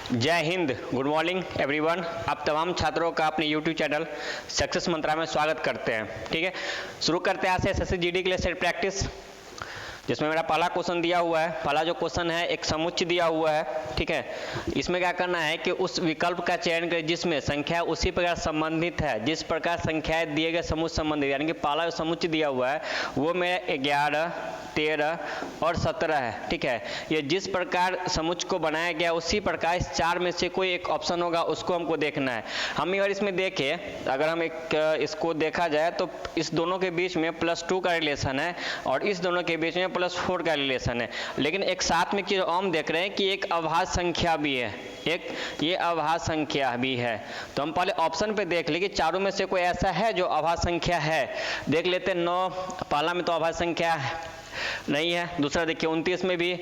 जय Hind, good morning everyone. आप तमाम छात्रों का अपने यूट्यूब चैनल सक्सेस मंत्रा में स्वागत करते हैं। ठीक है, शुरू करते हैं आज से एसएससी जीडी के लिए सेट प्रैक्टिस, जिसमें मेरा पहला क्वेश्चन दिया हुआ है। पहला जो क्वेश्चन है एक समुच्चय दिया हुआ है। ठीक है, इसमें क्या करना है कि उस विकल्प का चयन करें जिसमें संख्या उसी प्रकार संबंधित है जिस प्रकार संख्याएं दिए गए समुच्चय संबंधित, यानी कि पहला जो समुच्चय दिया हुआ है वो मेरा 11, 13 और 17 है। ठीक है, ये जिस प्रकार समुच्चय को बनाया गया उसी प्रकार इस चार में से कोई एक ऑप्शन होगा, उसको हमको देखना है। हम अगर इसमें देखें, अगर हम इसको देखा जाए तो इस दोनों के बीच में +2 का रिलेशन है और इस दोनों के बीच में +4 का रिलेशन है। लेकिन एक साथ में चीज हम देख रहे हैं कि एक अभाज्य संख्या भी है, एक ये अभाज्य संख्या भी है। तो हम पहले ऑप्शन पे देख ले कि चारों में से कोई ऐसा है जो अभाज्य संख्या है। देख लेते हैं 9, पहला में तो अभाज्य संख्या नहीं है। दूसरा देखिए 29 में भी,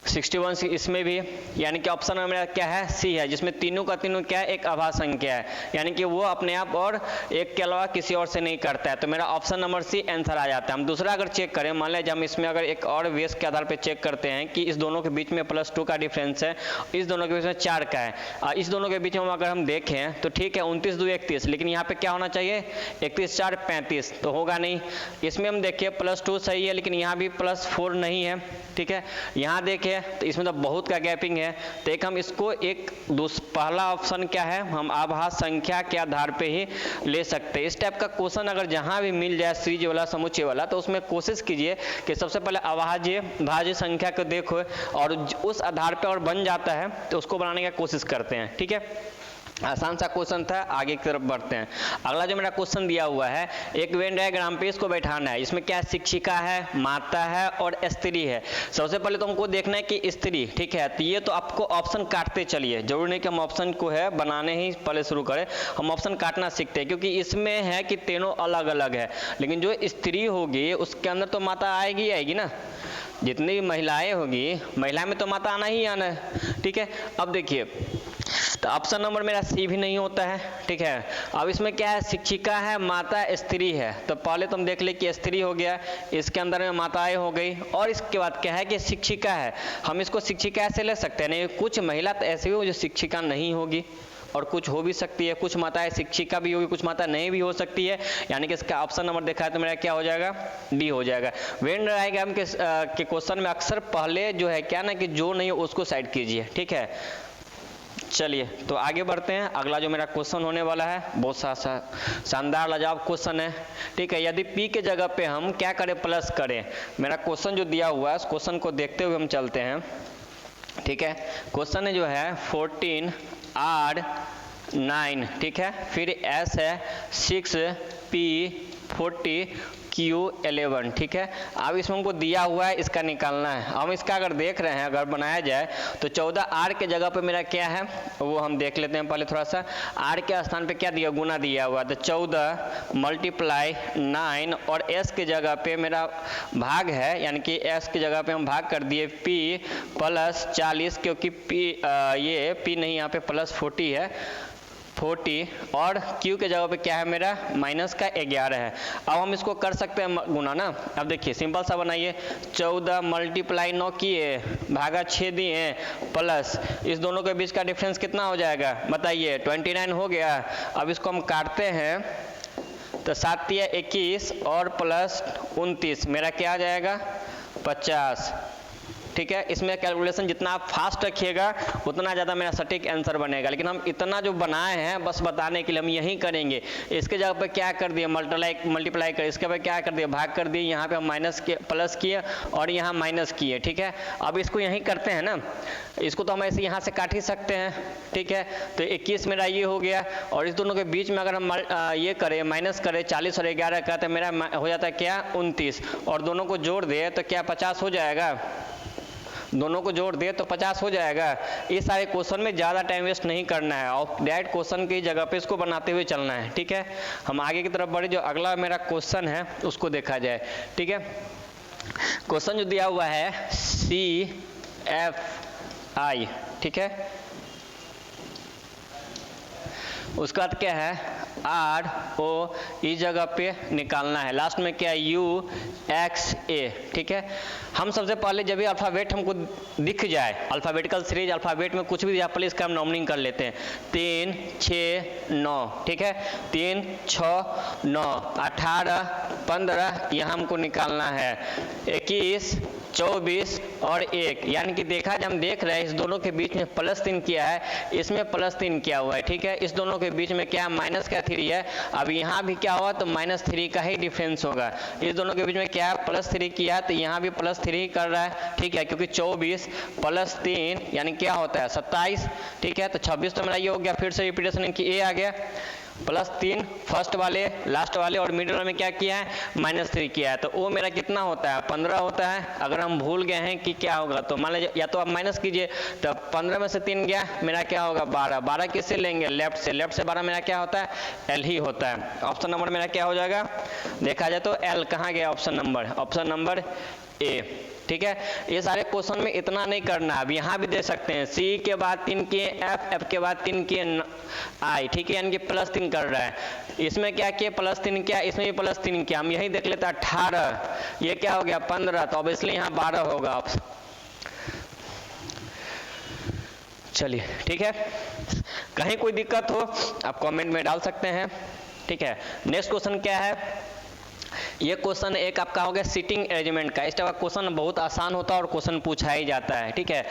61 इसमें भी, यानी कि ऑप्शन में मेरा क्या है, सी है, जिसमें तीनों का तीनों क्या है, एक अभाज्य संख्या है, यानी कि वो अपने आप और एक के अलावा किसी और से नहीं करता है। तो मेरा ऑप्शन नंबर सी आंसर आ जाता है। हम दूसरा अगर चेक करें, मान लीजिए हम इसमें अगर एक और बेस के आधार पर चेक करते हैं कि इस दोनों के बीच में +2 का डिफरेंस है, इस दोनों के बीच में 4 का है, इस दोनों के बीच में अगर हम देखें तो ठीक है 29, 2, 31, लेकिन यहाँ पे क्या होना चाहिए 31, 4, 35, तो होगा नहीं। इसमें हम देखिए +2 सही है, लेकिन यहाँ भी +4 नहीं है। ठीक है, यहाँ देखिए तो इसमें तो बहुत का गैपिंग है। तो एक हम इसको पहला ऑप्शन क्या है, हम अभाज्य संख्या के आधार पे ही ले सकते हैं। इस टाइप का क्वेश्चन अगर जहां भी मिल जाए सीरीज वाला, समुच्चय वाला, तो उसमें कोशिश कीजिए कि सबसे पहले अभाज्य भाज्य संख्या को देखो और उस आधार पे और बन जाता है तो उसको बनाने की कोशिश करते हैं। ठीक है, आसान सा क्वेश्चन था। आगे की तरफ बढ़ते हैं। अगला जो मेरा क्वेश्चन दिया हुआ है, एक वेन डायग्राम पे इसको बैठाना है। इसमें क्या शिक्षिका है, माता है और स्त्री है। सबसे पहले तो हमको देखना है कि स्त्री, ठीक है, तो ये तो आपको ऑप्शन काटते चलिए, जरूरी नहीं कि हम ऑप्शन को है बनाने ही पहले शुरू करें, हम ऑप्शन काटना सीखते हैं, क्योंकि इसमें है कि तीनों अलग अलग है, लेकिन जो स्त्री होगी उसके अंदर तो माता आएगी ना। जितनी महिलाएं होगी, महिला में तो माता आना ही आना है। ठीक है, अब देखिए तो ऑप्शन नंबर मेरा सी भी नहीं होता है। ठीक है, अब इसमें क्या है, शिक्षिका है, माता, स्त्री है। तो पहले तो हम देख ले कि स्त्री हो गया, इसके अंदर में माताएं हो गई, और इसके बाद क्या है कि शिक्षिका है। हम इसको शिक्षिका ऐसे ले सकते हैं, नहीं कुछ महिला तो ऐसी हो जो शिक्षिका नहीं होगी और कुछ हो भी सकती है, कुछ माताएं शिक्षिका भी होगी, कुछ माता नहीं भी हो सकती है, यानी कि इसका ऑप्शन नंबर देखा है तो मेरा क्या हो जाएगा, डी हो जाएगा। वेन डायग्राम के क्वेश्चन में अक्सर पहले जो है क्या ना कि जो नहीं हो उसको साइड कीजिए। ठीक है, चलिए तो आगे बढ़ते हैं। अगला जो मेरा क्वेश्चन होने वाला है बहुत शानदार लाजवाब क्वेश्चन है। ठीक है, यदि p के जगह पे हम क्या करें, प्लस करें। मेरा क्वेश्चन जो दिया हुआ है उस क्वेश्चन को देखते हुए हम चलते हैं। ठीक है, क्वेश्चन जो है 14 R 9, ठीक है, फिर S है 6 P 40 Q 11। ठीक है, अब इसमें हमको दिया हुआ है, इसका निकालना है। हम इसका अगर देख रहे हैं, अगर बनाया जाए तो 14 R के जगह पे मेरा क्या है वो हम देख लेते हैं पहले थोड़ा सा। R के स्थान पे क्या दिया, गुना दिया हुआ, तो 14 × 9 और S के जगह पे मेरा भाग है, यानी कि S की जगह पे हम भाग कर दिए P +40, क्योंकि ये P नहीं, यहाँ पे +40 है, 40, और Q के जगह पे क्या है मेरा -11 है। अब हम इसको कर सकते हैं गुना ना। अब देखिए सिंपल सा बनाइए, 14 × 9 किए, भागा 6 दिए, प्लस इस दोनों के बीच का डिफरेंस कितना हो जाएगा बताइए, 29 हो गया। अब इसको हम काटते हैं तो 7 × 21 और +29 मेरा क्या आ जाएगा 50। ठीक है, इसमें कैलकुलेशन जितना आप फास्ट रखिएगा उतना ज़्यादा मेरा सटीक आंसर बनेगा, लेकिन हम इतना जो बनाए हैं बस बताने के लिए हम यही करेंगे। इसके जगह पे क्या कर दिए, मल्टीप्लाई कर, इसके पे क्या कर दिए, भाग कर दिए, यहाँ पे हम प्लस किए और यहाँ माइनस किए। ठीक है, अब इसको यही करते हैं ना, इसको तो हम ऐसे यहाँ से काट ही सकते हैं। ठीक है, तो 21 मेरा ये हो गया, और इस दोनों के बीच में अगर हम ये करें माइनस करें 40 और 11 का, तो मेरा हो जाता है क्या 29, और दोनों को जोड़ दे तो क्या 50 हो जाएगा, दोनों को जोड़ दे तो 50 हो जाएगा। इस सारे क्वेश्चन में ज़्यादा टाइम वेस्ट नहीं करना है और डायरेक्ट क्वेश्चन की जगह पे इसको बनाते हुए चलना है। ठीक है, हम आगे की तरफ बढ़े, जो अगला मेरा क्वेश्चन है उसको देखा जाए। ठीक है, क्वेश्चन जो दिया हुआ है CFI, ठीक है, उसका क्या है, आर ओ इस जगह पे निकालना है, लास्ट में क्या यू एक्स ए, ठीक है। हम सबसे पहले जब भी अल्फ़ाबेट हमको दिख जाए, अल्फ़ाबेटिकल सीरीज अल्फ़ाबेट में कुछ भी दिया, पहले इसका हम नॉमनिंग कर लेते हैं। 3 6 9, ठीक है, 3 6 9 18 15, यहाँ हमको निकालना है 21 24 और 1, यानी कि देखा जब हम देख रहे हैं इस दोनों के बीच में +3 किया है, इसमें +3 किया हुआ है, ठीक है। इस दोनों के बीच में क्या माइनस का 3 है, अब यहाँ भी क्या हुआ तो -3 का ही डिफरेंस होगा। इस दोनों के बीच में क्या +3 किया तो यहाँ भी +3 कर रहा है, ठीक है, क्योंकि 24 + 3 यानी क्या होता है 27, ठीक है। तो 26 तो मेरा ये हो गया, फिर से रिपीटेशन की ए आ गया, +3 फर्स्ट वाले, लास्ट वाले और मिडिल में क्या किया है -3 किया है, तो वो मेरा कितना होता है 15 होता है। अगर हम भूल गए हैं कि क्या होगा तो मान लीजिए, या तो आप माइनस कीजिए, तो 15 में से 3 गया, मेरा क्या होगा 12, 12 किससे लेंगे लेफ्ट से, लेफ्ट से 12 मेरा क्या होता है एल ही होता है। ऑप्शन नंबर मेरा क्या हो जाएगा, देखा जाए तो एल कहाँ गया, ऑप्शन नंबर ए, ठीक है। ये सारे क्वेश्चन में इतना नहीं करना, अब यहाँ भी दे सकते हैं सी के बाद 3 किए एफ, एफ के बाद 3 किए आई, ठीक है, यानी कि +3 कर रहा है। इसमें क्या किए +3 किया, इसमें भी +3 किया, हम यही देख लेते हैं 18, ये क्या हो गया 15, तो ऑब्वियसली यहाँ 12 होगा। चलिए ठीक है, कहीं कोई दिक्कत हो आप कमेंट में डाल सकते हैं, ठीक है। नेक्स्ट क्वेश्चन क्या है, ये क्वेश्चन एक आपका हो गया सीटिंग अरेंजमेंट का। इस टाइप का क्वेश्चन बहुत आसान होता है और क्वेश्चन पूछा ही जाता है, ठीक है।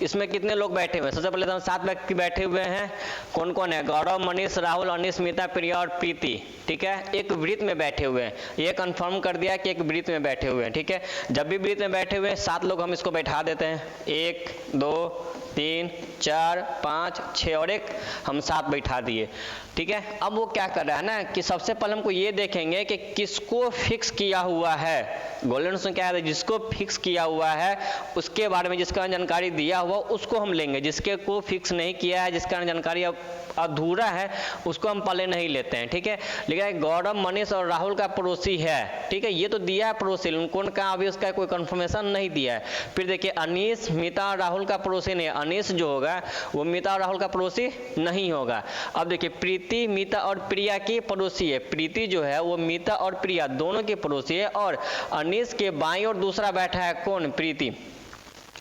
इसमें कितने लोग बैठे हुए हैं, सबसे पहले तो 7 व्यक्ति बैठे हुए हैं। कौन कौन है, गौरव, मनीष, राहुल, अनीश, स्मिता, प्रिया और प्रीति, ठीक है। एक वृत्त में बैठे हुए हैं, ये कंफर्म कर दिया कि एक वृत्त में बैठे हुए हैं, ठीक है। जब भी वृत्त में बैठे हुए हैं 7 लोग हम इसको बैठा देते हैं, 1 2 3 4 5 6 और 1 हम 7 बैठा दिए, ठीक है। अब वो क्या कर रहा है ना कि सबसे पहले हमको ये देखेंगे कि किसको फिक्स किया हुआ है, गोल्डन रूल क्या है, जिसको फिक्स किया हुआ है उसके बारे में जिसका जानकारी दिया हुआ उसको हम लेंगे, जिसके को फिक्स नहीं किया है, जिसका जानकारी अधूरा है उसको हम पहले नहीं लेते हैं, ठीक है। लेकिन गौरव, मनीष और राहुल का पड़ोसी है, ठीक है, ये तो दिया है पड़ोसी, कौन का अभी उसका कोई कंफर्मेशन नहीं दिया है। फिर देखिए अनीश, मीता और राहुल का पड़ोसी नहीं, अनीश जो होगा वो मीता और राहुल का पड़ोसी नहीं होगा। अब देखिए प्रीति मीता और प्रिया की पड़ोसी है, प्रीति जो है वो मीता और प्रिया दोनों के पड़ोसी है, और अनीश के बाईं ओर दूसरा बैठा है कौन, प्रीति।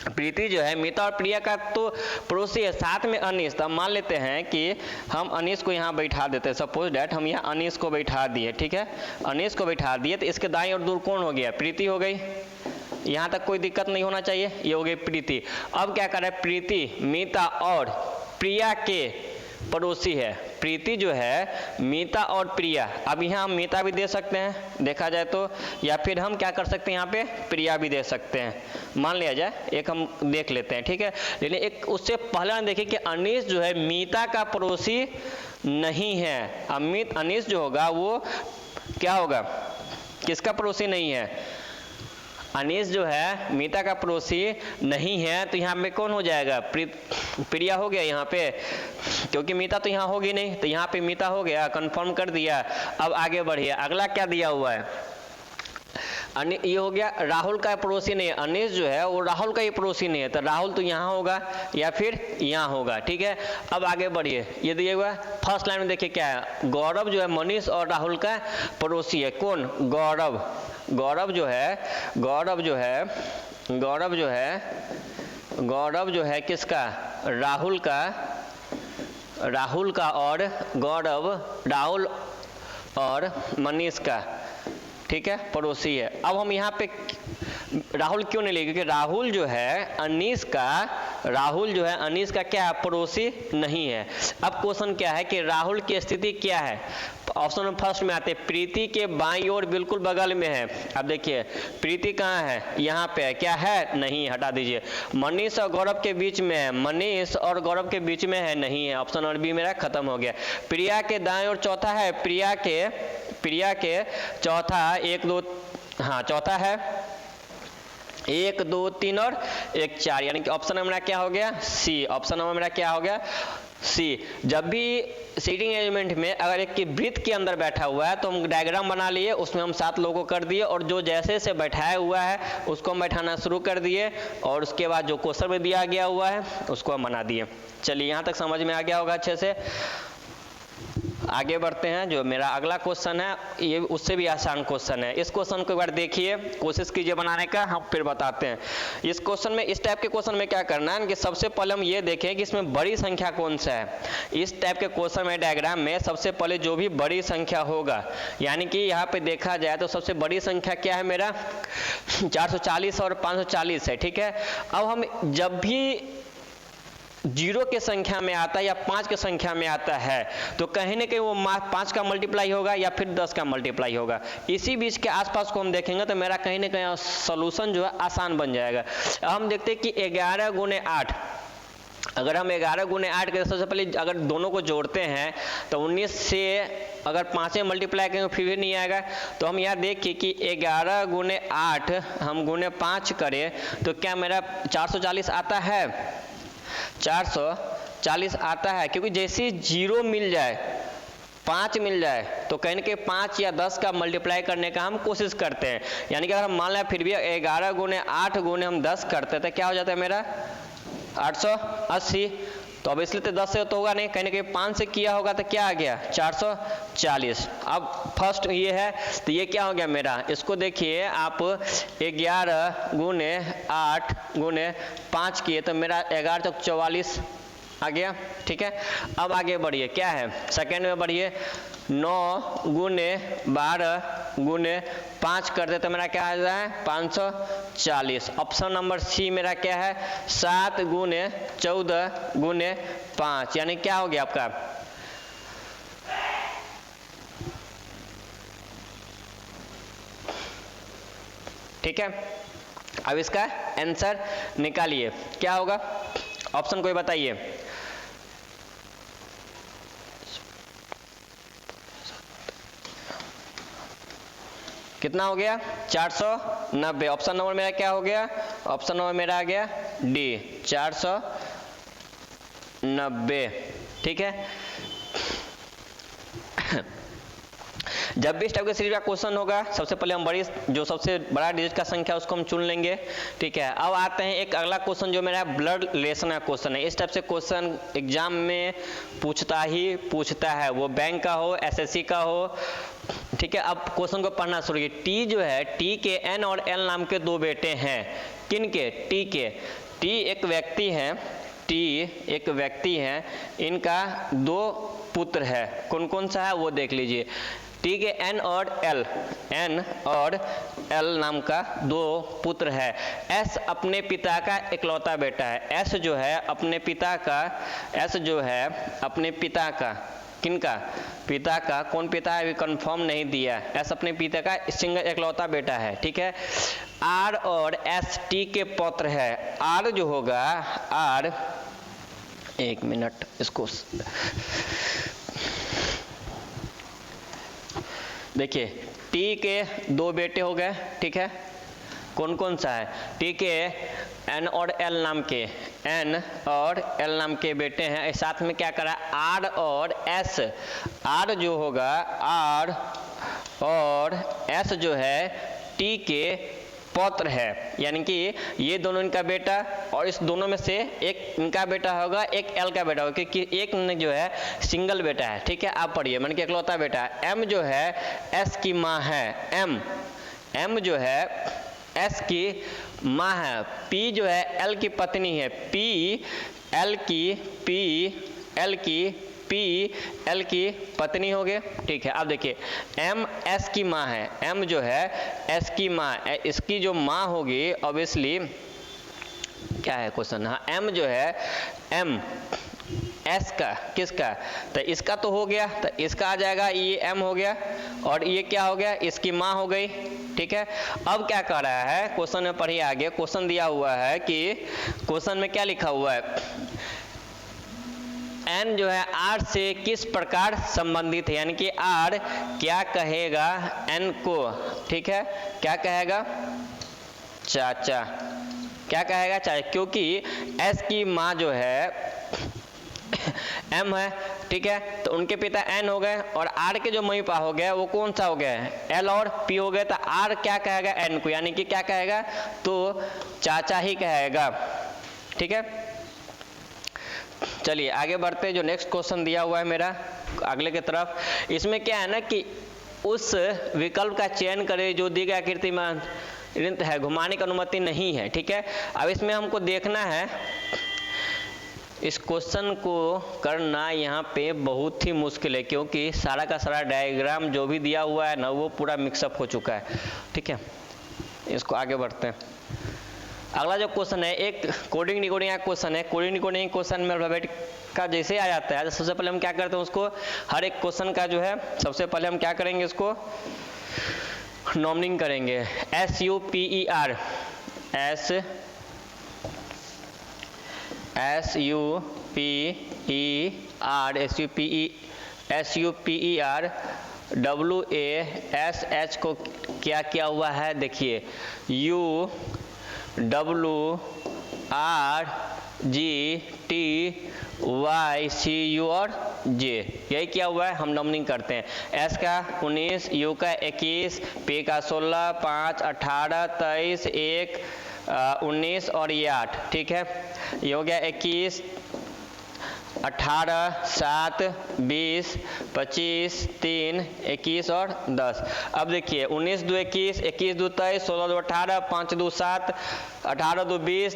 प्रीति जो है मीता और प्रिया का तो पड़ोसी है, साथ में अनीश। तो हम मान लेते हैं कि हम अनीश को यहाँ बैठा देते हैं, सपोज डैट हम यहाँ अनीश को बैठा दिए, ठीक है, अनीश को बैठा दिए, तो इसके दाईं ओर दूर कौन हो गया, प्रीति हो गई। यहाँ तक कोई दिक्कत नहीं होना चाहिए, ये हो गई प्रीति। अब क्या कर रहा है, प्रीति मीता और प्रिया के पड़ोसी है, प्रीति जो है मीता और प्रिया। अब यहाँ हम मीता भी दे सकते हैं देखा जाए तो, या फिर हम क्या कर सकते हैं यहाँ पे प्रिया भी दे सकते हैं, मान लिया जाए, एक हम देख लेते हैं, ठीक है। लेकिन एक उससे पहले हम देखिए कि अनीश जो है मीता का पड़ोसी नहीं है। अनीश जो होगा वो क्या होगा, किसका पड़ोसी नहीं है, अनीश जो है मीता का पड़ोसी नहीं है, तो यहाँ पे कौन हो जाएगा, प्रिया हो गया यहाँ पे, क्योंकि मीता तो यहाँ होगी नहीं, तो यहाँ पे मीता हो गया, कंफर्म कर दिया। अब आगे बढ़िए, अगला क्या दिया हुआ है, ये हो गया राहुल का पड़ोसी नहीं है, अनीश जो है वो राहुल का ही पड़ोसी नहीं है, तो राहुल तो यहाँ होगा या फिर यहाँ होगा, ठीक है। अब आगे बढ़िए, ये दिया हुआ फर्स्ट लाइन में देखिए क्या है, गौरव जो है मनीष और राहुल का पड़ोसी है, कौन, गौरव। गौरव जो है किसका, राहुल का और राहुल और मनीष का, ठीक है, पड़ोसी है। अब हम यहाँ पे राहुल क्यों नहीं लेंगे, क्योंकि राहुल जो है अनीश का क्या पड़ोसी नहीं है। अब क्वेश्चन क्या है कि राहुल की स्थिति क्या है, ऑप्शन नंबर फर्स्ट में आते हैं, प्रीति के बाईं ओर बिल्कुल बगल में है। अब देखिए प्रीति कहाँ है, यहाँ पे है, क्या है, नहीं, हटा दीजिए। मनीष और गौरव के बीच में है, नहीं है, ऑप्शन नंबर बी मेरा खत्म हो गया। प्रिया के दाएं ओर चौथा है, प्रिया के चौथा 1 2 हाँ चौथा है, 1 2 3 और 1 4, यानी कि ऑप्शन नंबर मेरा क्या हो गया, सी। ऑप्शन नंबर मेरा क्या हो गया, सी। जब भी सीटिंग अरेंजमेंट में अगर एक की वृत्त के अंदर बैठा हुआ है तो हम डायग्राम बना लिए, उसमें हम 7 लोगों को कर दिए, और जो जैसे से बैठाया हुआ है उसको हम बैठाना शुरू कर दिए, और उसके बाद जो क्वेश्चन में दिया गया हुआ है उसको हम बना दिए। चलिए यहाँ तक समझ में आ गया होगा अच्छे से। आगे बढ़ते हैं। जो मेरा अगला क्वेश्चन है ये उससे भी आसान क्वेश्चन है। इस क्वेश्चन को एक बार देखिए, कोशिश कीजिए बनाने का, हम फिर बताते हैं। इस क्वेश्चन में, इस टाइप के क्वेश्चन में क्या करना है कि सबसे पहले हम ये देखें कि इसमें बड़ी संख्या कौन सा है। इस टाइप के क्वेश्चन में डायग्राम में सबसे पहले जो भी बड़ी संख्या होगा, यानी कि यहाँ पे देखा जाए तो सबसे बड़ी संख्या क्या है मेरा 440 और 540 है। ठीक है, अब हम जब भी 0 के संख्या में आता है या 5 के संख्या में आता है तो कहीं ना कहीं वो 5 का मल्टीप्लाई होगा या फिर 10 का मल्टीप्लाई होगा। इसी बीच के आसपास को हम देखेंगे तो मेरा कहीं ना कहीं सॉल्यूशन जो है आसान बन जाएगा। अब हम देखते हैं कि 11 गुने 8, अगर हम 11 गुने 8 के सबसे पहले अगर दोनों को जोड़ते हैं तो 19 से अगर 5 में मल्टीप्लाई करेंगे फिर भी नहीं आएगा। तो हम यहाँ देखिए कि 11 गुने 8 हम गुने 5 करें तो क्या मेरा 440 आता है, 440 आता है। क्योंकि जैसे 0 मिल जाए, 5 मिल जाए तो कहीं ना कहीं 5 या 10 का मल्टीप्लाई करने का हम कोशिश करते हैं। यानी कि अगर हम मान लें फिर भी 11 गुने 8 गुने हम 10 करते हैं तो क्या हो जाता है मेरा 880। तो अब इसलिए तो 10 से तो होगा नहीं, कहीं ना कहीं 5 से किया होगा तो क्या आ गया 440। अब फर्स्ट ये है तो ये क्या हो गया मेरा, इसको देखिए आप 11 गुने 8 गुने 5 किए तो मेरा 11 चौक 44 आ गया। ठीक है, अब आगे बढ़िए, क्या है सेकेंड में बढ़िए, 9 गुने 12 गुने 5 कर दे तो मेरा क्या आ रहा है 540। ऑप्शन नंबर सी मेरा क्या है 7 गुने 14 गुने 5, यानी क्या हो गया आपका ठीक है। अब इसका आंसर निकालिए, क्या होगा, ऑप्शन कोई बताइए। कितना हो गया 490। ऑप्शन नंबर मेरा क्या हो गया, ऑप्शन नंबर मेरा आ गया डी 490। ठीक है, जब भी इस टाइप के सीरीज का क्वेश्चन होगा सबसे पहले हम बड़ी जो सबसे बड़ा डिजिट का संख्या उसको हम चुन लेंगे। ठीक है, अब आते हैं एक अगला क्वेश्चन जो मेरा ब्लड रिलेशन का क्वेश्चन है। इस टाइप से क्वेश्चन एग्जाम में पूछता है, वो बैंक का हो एसएससी का हो। ठीक है, अब क्वेश्चन को पढ़ना शुरू कीजिए। टी जो है, टी के एन और एल नाम के 2 बेटे हैं। किन के, टी के। टी एक व्यक्ति है, इनका 2 पुत्र है। कौन कौन सा है वो देख लीजिए। टी के एन और एल नाम का 2 पुत्र है। एस अपने पिता का इकलौता बेटा है। एस जो है अपने पिता का किनका, पिता का। कौन पिता है अभी कंफर्म नहीं दिया। एस अपने पिता का सिंगल इकलौता बेटा है। ठीक है, आर और एस टी के पौत्र है। आर जो होगा, आर, एक मिनट इसको देखिए, टी के 2 बेटे हो गए। ठीक है, कौन कौन सा है, टी के एन और एल नाम के बेटे हैं। साथ में क्या करा, आर और एस। आर जो होगा, आर और एस जो है टी के पौत्र है, यानी कि ये दोनों इनका बेटा, और इस दोनों में से एक इनका बेटा होगा, एक एल का बेटा होगा, क्योंकि एक जो है सिंगल बेटा है। ठीक है, आप पढ़िए, मान के इकलौता बेटा है। एम जो है एस की माँ है, एम जो है एस की माँ है। पी जो है एल की पत्नी है, पी एल की पत्नी हो गए। ठीक है, अब देखिए, एम एस की माँ है, एम जो है एस की माँ, इसकी जो माँ होगी ऑब्वियसली क्या है क्वेश्चन, हाँ एम जो है, एम एस का किसका, तो इसका तो हो गया, तो इसका आ जाएगा, ये एम हो गया और ये क्या हो गया, इसकी माँ हो गई। ठीक है, अब क्या कर रहा है क्वेश्चन में, पढ़िए आगे। क्वेश्चन दिया हुआ है कि क्वेश्चन में क्या लिखा हुआ है, एन जो है आर से किस प्रकार संबंधित है, यानी कि आर क्या कहेगा एन को। ठीक है, क्या कहेगा, चाचा, क्या कहेगा चाचा, क्योंकि एस की माँ जो है एम है। ठीक है, तो उनके पिता एन हो गए और आर के जो मई पा हो गया वो कौन सा हो गया, एल और पी हो गए। तो आर क्या कहेगा एन को, यानी कि क्या कहेगा, तो चाचा ही कहेगा। ठीक है, चलिए आगे बढ़ते हैं। जो नेक्स्ट क्वेश्चन दिया हुआ है मेरा, अगले की तरफ। इसमें क्या है ना कि उस विकल्प का चयन करें जो दी गई आकृति में है, घुमाने की अनुमति नहीं है। ठीक है, अब इसमें हमको देखना है, इस क्वेश्चन को करना यहाँ पे बहुत ही मुश्किल है, क्योंकि सारा का सारा डायग्राम जो भी दिया हुआ है ना वो पूरा मिक्सअप हो चुका है। ठीक है, इसको आगे बढ़ते हैं। अगला जो क्वेश्चन है, एक कोडिंग डिकोडिंग का क्वेश्चन है। कोडिंग डिकोडिंग क्वेश्चन में अल्फाबेट का जैसे आ जाता है, तो सबसे पहले हम क्या करते हैं, उसको हर एक क्वेश्चन का जो है सबसे पहले हम क्या करेंगे, इसको नॉर्मनिंग करेंगे। SUPER, WASH को क्या किया हुआ है, देखिए UWRGTYCU और J, यही क्या हुआ है, हम नंबरिंग करते हैं। S का 19, U का 21, P का 16, 5, 18, 23, 1, 19 और ये 8। ठीक है, ये हो गया 21, 18, 7, 20, 25, 3, 21 और 10। अब देखिए 19 2 21, 21 2 23, 16 2 18, 5 2 7, 18 2 20,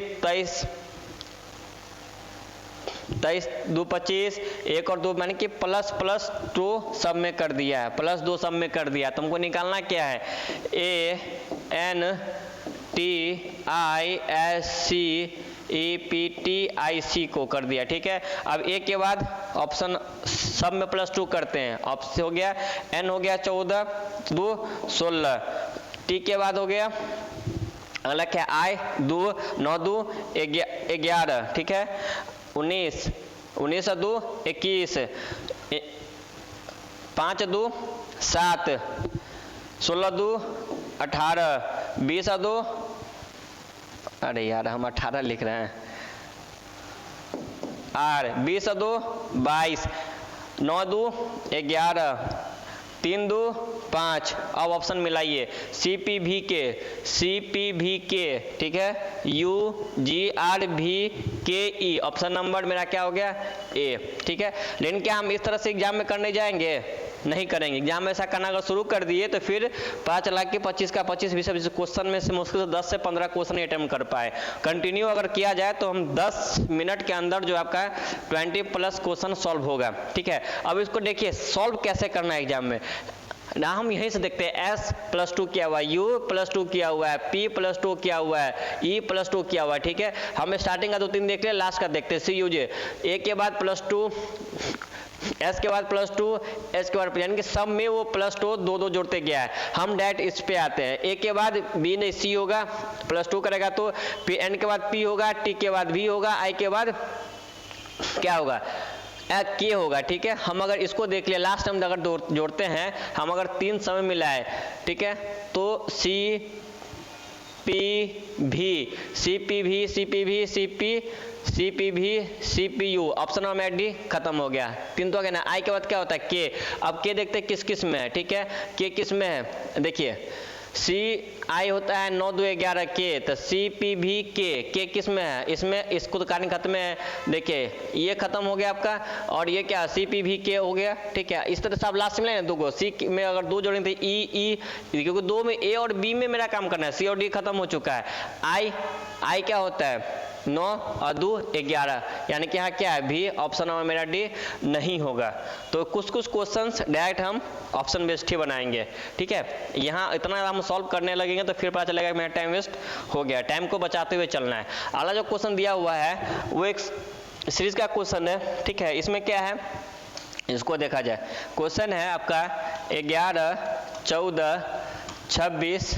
23 2 25, 1 और 2 मैंने कि प्लस 2 सब में कर दिया है, प्लस 2 सब में कर दिया। तुमको निकालना क्या है, ANTISCEPTIC को कर दिया। ठीक है, अब A के बाद ऑप्शन सब में +2 करते हैं। ऑप्शन हो गया N हो गया 14 2 16, T के बाद हो गया अगला क्या I 2 9 2 11। ठीक है, 19 19 2 21, 5 2 7, 16 2 18, 20 2, अरे यार हम 18 लिख रहे हैं, और 20 2 22, 9 2 11, 3 2 5। अब ऑप्शन मिलाइए, CPVK। ठीक है, UGRVKE, ऑप्शन नंबर मेरा क्या हो गया, A। ठीक है, लेकिन क्या हम इस तरह से एग्जाम में करने जाएंगे, नहीं करेंगे। एग्जाम में ऐसा करना अगर शुरू कर दिए तो फिर पता चला कि 25 का 25 20 क्वेश्चन में से मुश्किल से 10 से 15 क्वेश्चन अटेम्प्ट कर पाए। कंटिन्यू अगर किया जाए तो हम 10 मिनट के अंदर जो आपका 20+ क्वेश्चन सॉल्व होगा। ठीक है, अब इसको देखिए सॉल्व कैसे करना है एग्जाम में ना, हम यहीं से देखते हैं। S+2 किया हुआ है, U+2 किया हुआ है, P+2 किया हुआ है, E+2 किया हुआ है। ठीक है, हम स्टार्टिंग का 2-3 देख लिया, लास्ट का देखते हैं। CUJ, A के बाद +2, S के बाद +2, S के बाद, यानी कि सब में वो +2 2 जोड़ते गया है। हम डायरेक्ट इस पे आते हैं। A के बाद B नहीं C होगा, +2 करेगा तो N के बाद P होगा, T के बाद V होगा, I के बाद क्या होगा, K होगा। ठीक है, हम अगर इसको देख लिया, लास्ट टाइम अगर जोड़ते हैं, हम अगर 3 समय मिलाए, ठीक है, तो CPV, ऑप्शन नंबर D खत्म हो गया। 3 तो ना, I के बाद क्या होता है, K। अब K देखते हैं किस किस में है। ठीक है, K किस में है, देखिए CI होता है 9 2 11 K, तो CPVK किस में है, इसमें इसको तो कारण खत्म है। देखिए ये खत्म हो गया आपका, और ये क्या CPVK हो गया। ठीक है, इस तरह से आप लास्ट में लेना 2 को, C में अगर 2 जोड़ेंगे तो E, क्योंकि 2 में A और B में मेरा काम करना है, C और D खत्म हो चुका है। I क्या होता है 9 और 2 11, यानी कि यहाँ क्या है भी, ऑप्शन नंबर मेरा D नहीं होगा। तो कुछ क्वेश्चंस डायरेक्ट हम ऑप्शन बेस्ड ही बनाएंगे। ठीक है, यहाँ इतना हम सॉल्व करने लगेंगे तो फिर पता चलेगा कि मेरा टाइम वेस्ट हो गया। टाइम को बचाते हुए चलना है। अगला जो क्वेश्चन दिया हुआ है वो एक सीरीज का क्वेश्चन है। ठीक है, इसमें क्या है, इसको देखा जाए। क्वेश्चन है आपका 11 14 26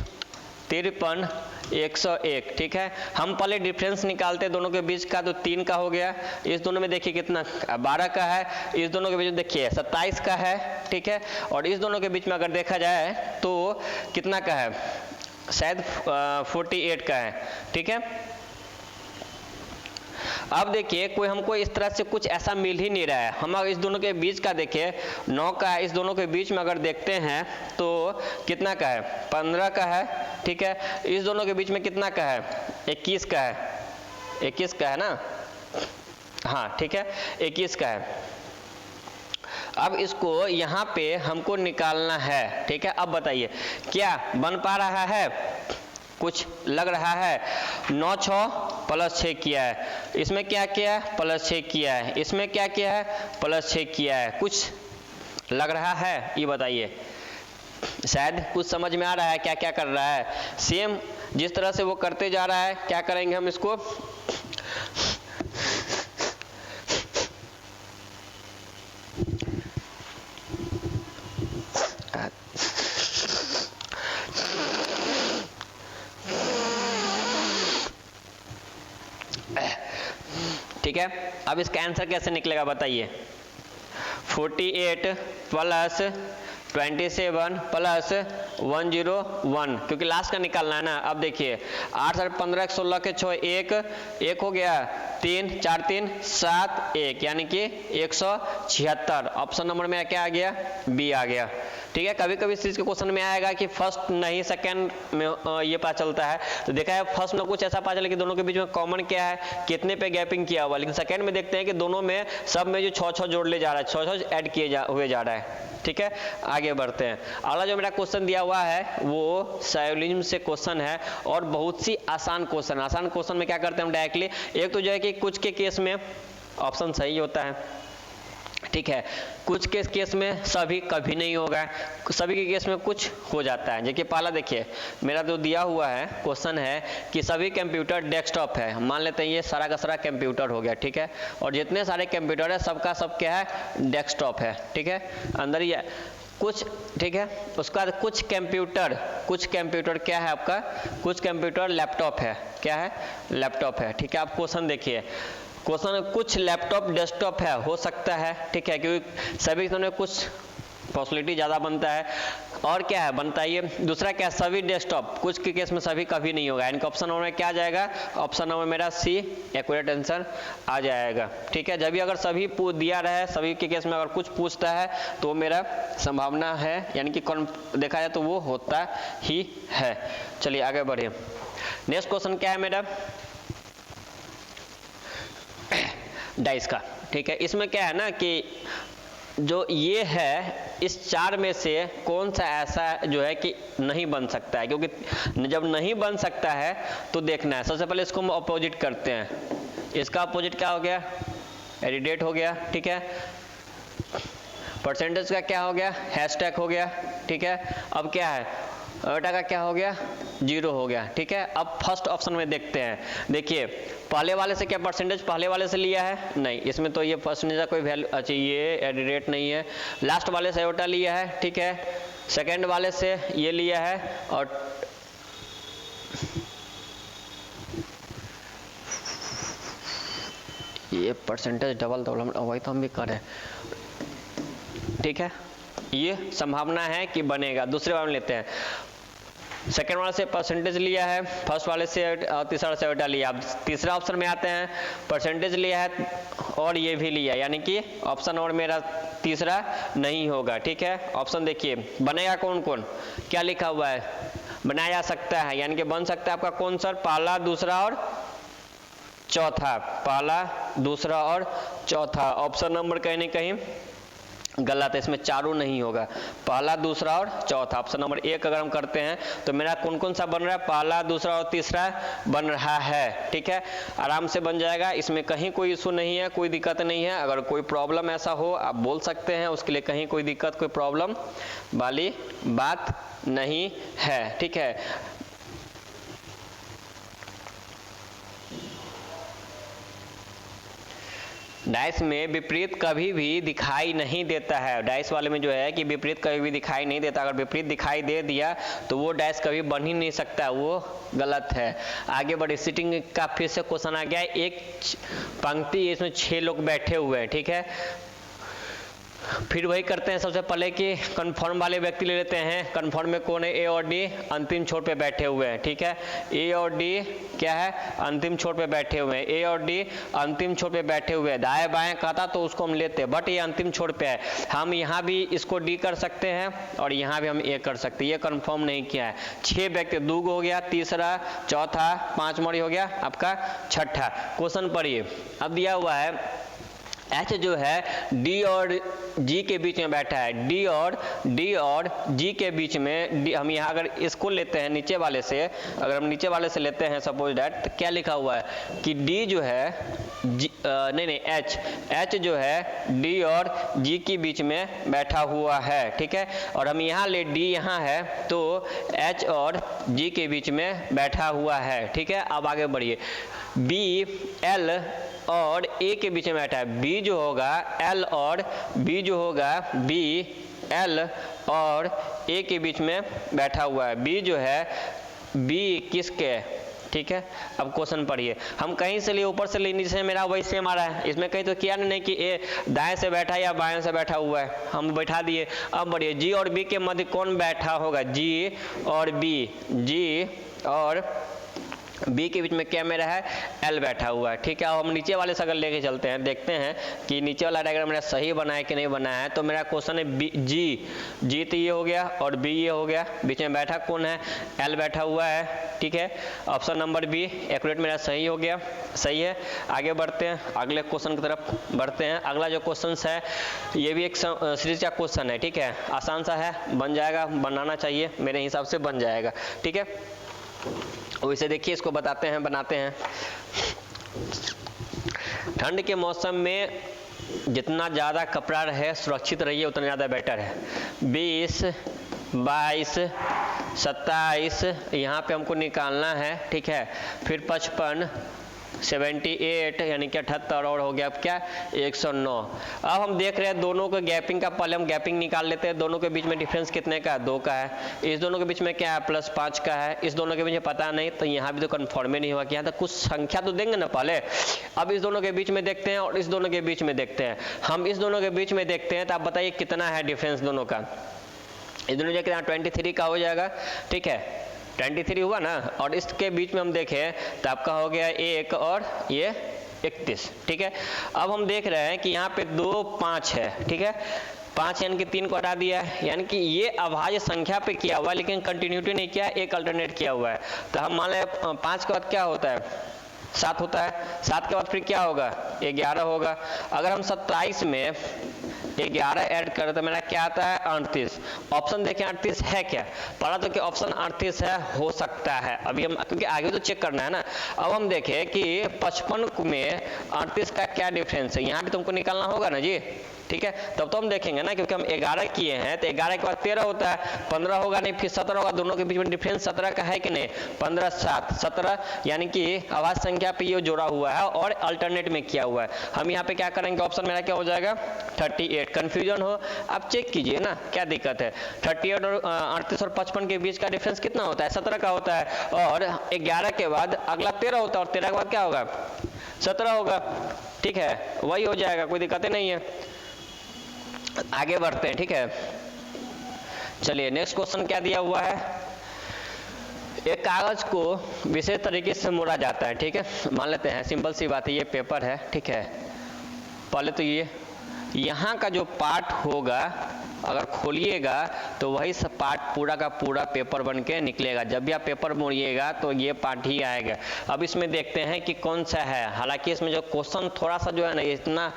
53 101। ठीक है, हम पहले डिफरेंस निकालते हैं दोनों के बीच का, तो 3 का हो गया। इस दोनों में देखिए कितना 12 का है, इस दोनों के बीच देखिए 27 का है। ठीक है, और इस दोनों के बीच में अगर देखा जाए तो कितना का है, शायद 48 का है। ठीक है, अब देखिए कोई हमको इस तरह से कुछ ऐसा मिल ही नहीं रहा है। हम अगर इस दोनों के बीच का देखिए 9 का है, इस दोनों के बीच में अगर देखते हैं तो कितना का है, 15 का है। ठीक है, इस दोनों के बीच में कितना का है, 21 का है, 21 का है ना, हाँ ठीक है 21 का है। अब इसको यहाँ पे हमको निकालना है, ठीक है। अब बताइए क्या बन पा रहा है, कुछ लग रहा है। 9 6 प्लस 6 किया है, इसमें क्या किया है, प्लस 6 किया है, इसमें क्या किया है, प्लस 6 किया है, कुछ लग रहा है, ये बताइए। शायद कुछ समझ में आ रहा है क्या क्या कर रहा है। सेम जिस तरह से वो करते जा रहा है, क्या करेंगे हम इसको ठीक है। अब इसका आंसर कैसे निकलेगा बताइए। 48 प्लस 27 प्लस 101, क्योंकि लास्ट का निकालना है ना। अब देखिए 8 7 15 16 के 6 1 हो गया, 3 4 3 7 1 यानी कि 176। ऑप्शन नंबर में क्या आ गया, बी आ गया। ठीक है, कभी कभी इस चीज के क्वेश्चन में आएगा कि फर्स्ट नहीं सेकंड में ये पता चलता है, तो देखा है फर्स्ट में कुछ ऐसा पता चला कि दोनों के बीच में कॉमन क्या है, कितने पे गैपिंग किया हुआ, लेकिन सेकंड में देखते हैं कि दोनों में सब में जो 6 जोड़ ले जा रहा है, 6 ऐड किए हुए जा रहा है। ठीक है, आगे बढ़ते हैं। अगला जो मेरा क्वेश्चन दिया हुआ है वो सायोलिज्म से क्वेश्चन है और बहुत सी आसान क्वेश्चन। आसान क्वेश्चन में क्या करते हैं हम डायरेक्टली, एक तो जो है कि कुछ के केस में ऑप्शन सही होता है, ठीक है, कुछ के केस में सभी कभी नहीं होगा, सभी के केस में कुछ हो जाता है। देखिए पहला देखिए मेरा जो दिया हुआ है क्वेश्चन है कि सभी कंप्यूटर डेस्कटॉप है, मान लेते हैं ये सारा का सारा कंप्यूटर हो गया, ठीक है, और जितने सारे कंप्यूटर है सबका सब क्या है, डेस्कटॉप है, ठीक है, अंदर ही है कुछ, ठीक है। उसके बाद कुछ कंप्यूटर क्या है आपका, कुछ कंप्यूटर लैपटॉप है, क्या है, लैपटॉप है, ठीक है। आप क्वेश्चन देखिए, क्वेश्चन कुछ लैपटॉप डेस्कटॉप है, हो सकता है, ठीक है, क्योंकि सभी में कुछ पॉसिबिलिटी ज़्यादा बनता है। और क्या है बनता है ये, दूसरा क्या है, सभी डेस्कटॉप, कुछ के केस में सभी कभी नहीं होगा, इनका ऑप्शन नंबर में क्या आ जाएगा, ऑप्शन नंबर मेरा सी एक्यूरेट आंसर आ जाएगा। ठीक है, जब भी अगर सभी पूछ दिया रहे, सभी के केस में अगर कुछ पूछता है तो मेरा संभावना है, यानी कि देखा जाए तो वो होता ही है। चलिए आगे बढ़े। नेक्स्ट क्वेश्चन क्या है मेरा, डाइस का, ठीक है। इसमें क्या है ना कि जो ये है इस 4 में से कौन सा ऐसा जो है कि नहीं बन सकता है, क्योंकि जब नहीं बन सकता है तो देखना है। सबसे पहले इसको हम अपोजिट करते हैं, इसका अपोजिट क्या हो गया, एडिडेट हो गया, ठीक है, परसेंटेज का क्या हो गया, हैशटैग हो गया, ठीक है। अब क्या है, आयोटा का क्या हो गया, 0 हो गया, ठीक है। अब फर्स्ट ऑप्शन में देखते हैं, देखिए पहले वाले से क्या परसेंटेज पहले वाले से लिया है, नहीं, इसमें तो ये परसेंटेज का कोई वैल्यू, अच्छा ये एडिडेट नहीं है। लास्ट वाले से आयोटा लिया है, ठीक है, सेकंड वाले से ये लिया है, और ये परसेंटेज डबल वही तो हम भी करें, ठीक है, ये संभावना है कि बनेगा। दूसरे वाले में लेते हैं, सेकेंड वाले से परसेंटेज लिया है, फर्स्ट वाले से और तीसरा से आयोटा लिया। अब तीसरा ऑप्शन में आते हैं, परसेंटेज लिया है और ये भी लिया, यानी कि ऑप्शन और मेरा तीसरा नहीं होगा, ठीक है। ऑप्शन देखिए बनेगा कौन कौन, क्या लिखा हुआ है, बनाया जा सकता है, यानी कि बन सकता है आपका कौन सा, पहला दूसरा और चौथा, पहला दूसरा और चौथा। ऑप्शन नंबर कहीं ना कहीं गलत है, इसमें चारों नहीं होगा, पहला दूसरा और चौथा। ऑप्शन नंबर 1 अगर हम करते हैं तो मेरा कौन कौन सा बन रहा है, पहला दूसरा और तीसरा बन रहा है, ठीक है, आराम से बन जाएगा, इसमें कहीं कोई इशू नहीं है, कोई दिक्कत नहीं है। अगर कोई प्रॉब्लम ऐसा हो आप बोल सकते हैं, उसके लिए कहीं कोई दिक्कत कोई प्रॉब्लम वाली बात नहीं है, ठीक है। डाइस में विपरीत कभी भी दिखाई नहीं देता है, डाइस वाले में जो है कि विपरीत कभी भी दिखाई नहीं देता, अगर विपरीत दिखाई दे दिया तो वो डाइस कभी बन ही नहीं सकता, वो गलत है। आगे बढ़े, सीटिंग का फिर से क्वेश्चन आ गया है, एक पंक्ति इसमें 6 लोग बैठे हुए हैं, ठीक है। फिर वही करते हैं, सबसे पहले कि कन्फर्म वाले व्यक्ति ले लेते हैं, कन्फर्म में कौन है, ए और डी अंतिम छोर पे बैठे हुए हैं, ठीक है, ए और डी क्या है, अंतिम छोर पे बैठे हुए हैं, ए और डी अंतिम छोर पे बैठे हुए हैं। दाएं बाएं कहता तो उसको हम लेते हैं, बट ये अंतिम छोर पे है, हम यहाँ भी इसको डी कर सकते हैं और यहाँ भी हम ए कर सकते हैं, ये कन्फर्म नहीं किया है। 6 व्यक्ति, 2 हो गया, तीसरा, चौथा, 5 हो गया, आपका छठा। क्वेश्चन पढ़िए, अब दिया हुआ है H जो है D और G के बीच में बैठा है, D और G के बीच में हम यहाँ अगर इसको लेते हैं नीचे वाले से, अगर हम नीचे वाले से लेते हैं सपोज दैट, तो क्या लिखा हुआ है कि D जो है H जो है D और G के बीच में बैठा हुआ है, ठीक है। और हम यहाँ ले D यहाँ है तो H और G के बीच में बैठा हुआ है, ठीक है। अब आगे बढ़िए, B L और A के बीच में बैठा है, B जो होगा L और B जो होगा B L और A के बीच में बैठा हुआ है, B जो है B किसके, ठीक है। अब क्वेश्चन पढ़िए, हम कहीं से लिए ऊपर से लिए नीचे से, मेरा वही सेम आ रहा है, इसमें कहीं तो किया नहीं कि ए दाएं से बैठा है या बाएं से बैठा हुआ है, हम बैठा दिए। अब बढ़िए, G और B के मध्य कौन बैठा होगा, G और B के बीच में क्या मेरा है, L बैठा हुआ है, ठीक है। अब हम नीचे वाले से अगर लेके चलते हैं, देखते हैं कि नीचे वाला डायग्राम मेरा सही बना है कि नहीं बना है। तो मेरा क्वेश्चन है G तो ये हो गया और B ये हो गया, बीच में बैठा कौन है, L बैठा हुआ है, ठीक है। ऑप्शन नंबर B एक्यूरेट मेरा सही हो गया, सही है। आगे बढ़ते हैं, अगले क्वेश्चन की तरफ बढ़ते हैं। अगला जो क्वेश्चन है ये भी एक सीरीज का क्वेश्चन है, ठीक है, आसान सा है, बन जाएगा, बनाना चाहिए, मेरे हिसाब से बन जाएगा, ठीक है। वैसे देखिए, इसको बताते हैं, बनाते हैं। ठंड के मौसम में जितना ज़्यादा कपड़ा रहे, सुरक्षित रहिए, उतना ज़्यादा बेटर है। 20, 22, 27 यहाँ पे हमको निकालना है, ठीक है। फिर 55, 78 यानी कि 78 और हो गया अब क्या, 109। अब हम देख रहे हैं दोनों के गैपिंग का, पहले हम गैपिंग निकाल लेते हैं। दोनों के बीच में डिफरेंस कितने का है, 2 का है। इस दोनों के बीच में क्या है, +5 का है। इस दोनों के बीच में पता नहीं, तो यहाँ भी तो कन्फर्म ही नहीं हुआ कि यहाँ तक कुछ संख्या तो देंगे ना पहले। अब इस दोनों के बीच में देखते हैं और इस दोनों के बीच में देखते हैं। हम इस दोनों के बीच में देखते हैं तो आप बताइए कितना है डिफरेंस दोनों का। इस दोनों जगह 23 का हो जाएगा, ठीक है, 23 हुआ ना। और इसके बीच में हम देखें तो आपका हो गया 1 और ये 31, ठीक है। अब हम देख रहे हैं कि यहाँ पे 2, 5 है, ठीक है। 5 यानी कि 3 को हटा दिया है, यानी कि ये अभाज्य संख्या पे किया हुआ है, लेकिन कंटिन्यूटी नहीं किया, एक अल्टरनेट किया हुआ है। तो हम मान लें 5 के बाद क्या होता है, 7 होता है। 7 के बाद फिर क्या होगा, 11 होगा। अगर हम 27 में 11 ऐड करें तो मेरा क्या आता है, 38। ऑप्शन देखें 38 है क्या, पढ़ा तो कि ऑप्शन 38 है, हो सकता है। अभी हम क्योंकि आगे तो चेक करना है ना। अब हम देखें कि 55 में 38 का क्या डिफरेंस है, यहाँ भी तुमको निकालना होगा ना जी, ठीक है। तब तो हम देखेंगे ना, क्योंकि हम 11 किए हैं तो 11 के बाद 13 होता है, 15 होगा नहीं, फिर 17 होगा। दोनों के बीच में डिफरेंस 17 का है कि नहीं, 15, 7, 17 यानी कि अभाज्य संख्या पे ये जोड़ा हुआ है और अल्टरनेट में किया हुआ है। हम यहाँ पे क्या करेंगे, ऑप्शन मेरा क्या हो जाएगा, 38। कंफ्यूजन हो आप चेक कीजिए ना, क्या दिक्कत है। 38 और 38 और 55 के बीच का डिफरेंस कितना होता है, 17 का होता है। और 11 के बाद अगला 13 होता है, और 13 के बाद क्या होगा, 17 होगा, ठीक है, वही हो जाएगा, कोई दिक्कत नहीं है। आगे बढ़ते हैं, ठीक है। चलिए नेक्स्ट क्वेश्चन क्या दिया हुआ है, एक कागज को विशेष तरीके से मोड़ा जाता है, ठीक है। मान लेते हैं, सिंपल सी बात है, ये पेपर है, ठीक है। पहले तो ये यहाँ का जो पार्ट होगा अगर खोलिएगा तो वही सब पार्ट पूरा का पूरा पेपर बन के निकलेगा। जब भी आप पेपर मोड़िएगा तो ये पार्ट ही आएगा। अब इसमें देखते हैं कि कौन सा है, हालांकि इसमें जो क्वेश्चन थोड़ा सा जो है ना इतना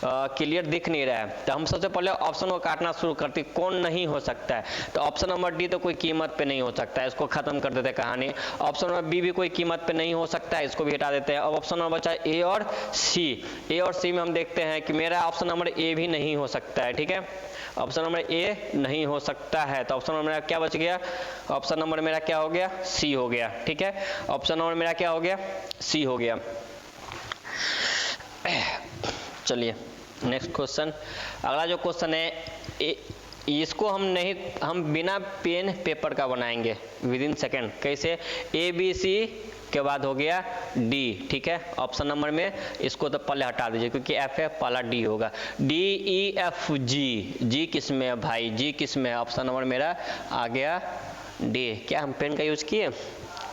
क्लियर दिख नहीं रहा है, तो हम सबसे पहले ऑप्शन को काटना शुरू करते, कौन नहीं हो सकता है। तो ऑप्शन नंबर डी तो कोई कीमत पे नहीं हो सकता है, इसको खत्म कर देते कहानी। ऑप्शन नंबर बी भी कोई कीमत पे नहीं हो सकता है, इसको भी हटा देते हैं। अब ऑप्शन नंबर बचा ए और सी। ए और सी में हम देखते हैं कि मेरा ऑप्शन नंबर ए भी नहीं हो सकता है, ठीक है। ऑप्शन नंबर ए नहीं हो सकता है, तो ऑप्शन नंबर मेरा क्या बच गया, ऑप्शन नंबर मेरा क्या हो गया, सी हो गया, ठीक है। ऑप्शन नंबर मेरा क्या हो गया, सी हो गया। चलिए नेक्स्ट क्वेश्चन, अगला जो क्वेश्चन है इसको हम बिना पेन पेपर का बनाएंगे विद इन सेकेंड। कैसे, ए बी सी के बाद हो गया डी, ठीक है। ऑप्शन नंबर में इसको तो पहले हटा दीजिए क्योंकि एफ है, पहला डी होगा। डी ई एफ जी, जी किस में है भाई, जी किस में है, ऑप्शन नंबर मेरा आ गया डी। क्या हम पेन का यूज किए,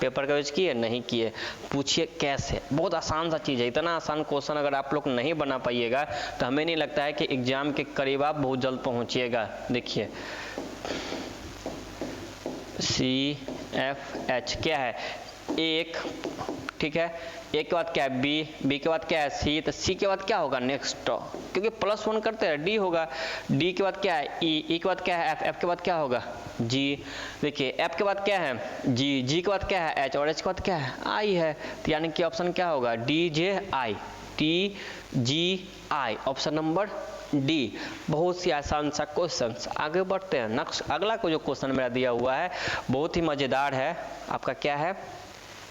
पेपर का यूज किए, नहीं किए। पूछिए कैसे, बहुत आसान सा चीज़ है। इतना आसान क्वेश्चन अगर आप लोग नहीं बना पाइएगा तो हमें नहीं लगता है कि एग्जाम के करीब आप बहुत जल्द पहुंचिएगा। देखिए सी एफ एच क्या है, एक ठीक है। ए के बाद क्या है बी, बी के बाद क्या है सी, तो सी के बाद क्या होगा नेक्स्ट, क्योंकि +1 करते हैं डी होगा, डी के बाद क्या है ई, ई के बाद क्या है एफ, एफ के बाद क्या होगा जी। देखिए एफ के बाद क्या है जी, जी के बाद क्या है एच, और एच के बाद क्या है आई है, तो यानी कि ऑप्शन क्या होगा डी जे आई, टी जी आई, ऑप्शन नंबर डी। बहुत सी आसान सा क्वेश्चन। आगे बढ़ते हैं नेक्स्ट, अगला को जो क्वेश्चन मेरा दिया हुआ है बहुत ही मज़ेदार है, आपका क्या है